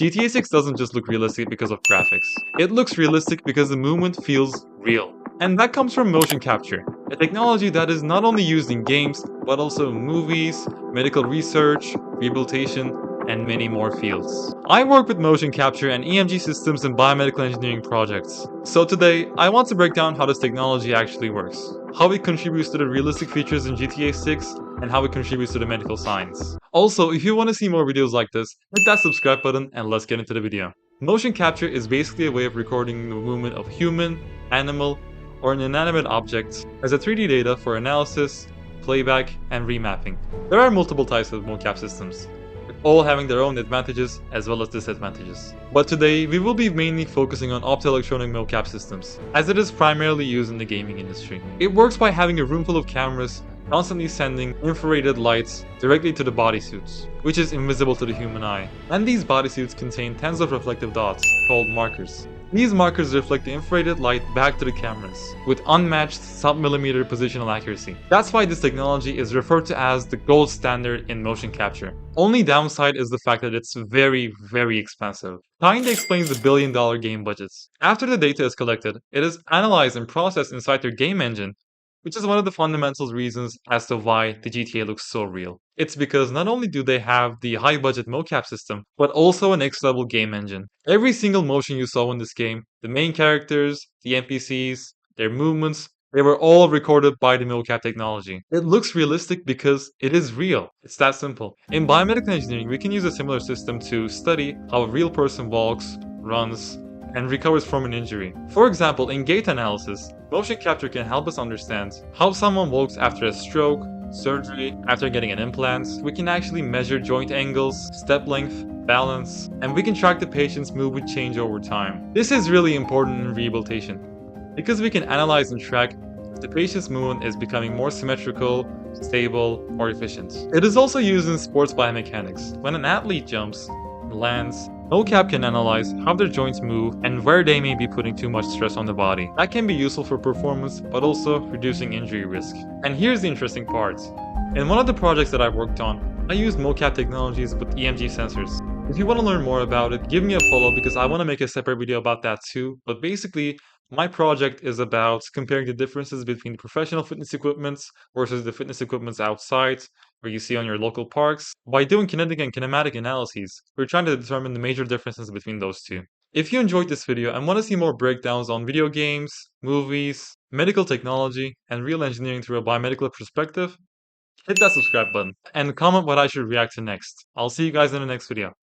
GTA 6 doesn't just look realistic because of graphics. It looks realistic because the movement feels real. And that comes from motion capture, a technology that is not only used in games, but also in movies, medical research, rehabilitation, and many more fields. I work with motion capture and EMG systems in biomedical engineering projects. So today, I want to break down how this technology actually works, how it contributes to the realistic features in GTA 6, and how it contributes to the medical science. Also, if you want to see more videos like this, hit that subscribe button and let's get into the video. Motion capture is basically a way of recording the movement of human, animal, or an inanimate object as a 3D data for analysis, playback, and remapping. There are multiple types of mocap systems, with all having their own advantages as well as disadvantages. But today, we will be mainly focusing on optoelectronic mocap systems, as it is primarily used in the gaming industry. It works by having a room full of cameras constantly sending infrared lights directly to the bodysuits, which is invisible to the human eye. And these bodysuits contain tens of reflective dots, called markers. These markers reflect the infrared light back to the cameras, with unmatched sub-millimeter positional accuracy. That's why this technology is referred to as the gold standard in motion capture. Only downside is the fact that it's very, very expensive. Kinda explains the billion-dollar game budgets. After the data is collected, it is analyzed and processed inside their game engine, which is one of the fundamental reasons as to why the GTA looks so real. It's because not only do they have the high budget mocap system, but also an next-level game engine. Every single motion you saw in this game, the main characters, the NPCs, their movements, they were all recorded by the mocap technology. It looks realistic because it is real. It's that simple. In biomedical engineering, we can use a similar system to study how a real person walks, runs, and recovers from an injury. For example, in gait analysis, motion capture can help us understand how someone walks after a stroke, surgery, after getting an implant. We can actually measure joint angles, step length, balance, and we can track the patient's movement change over time. This is really important in rehabilitation, because we can analyze and track if the patient's movement is becoming more symmetrical, stable, or efficient. It is also used in sports biomechanics. When an athlete jumps, lands, mocap can analyze how their joints move and where they may be putting too much stress on the body. That can be useful for performance, but also reducing injury risk. And here's the interesting part. In one of the projects that I've worked on, I used mocap technologies with EMG sensors. If you want to learn more about it, give me a follow because I want to make a separate video about that too. But basically, my project is about comparing the differences between professional fitness equipments versus the fitness equipments outside, where you see on your local parks. By doing kinetic and kinematic analyses, we're trying to determine the major differences between those two. If you enjoyed this video and want to see more breakdowns on video games, movies, medical technology, and real engineering through a biomedical perspective, hit that subscribe button and comment what I should react to next. I'll see you guys in the next video.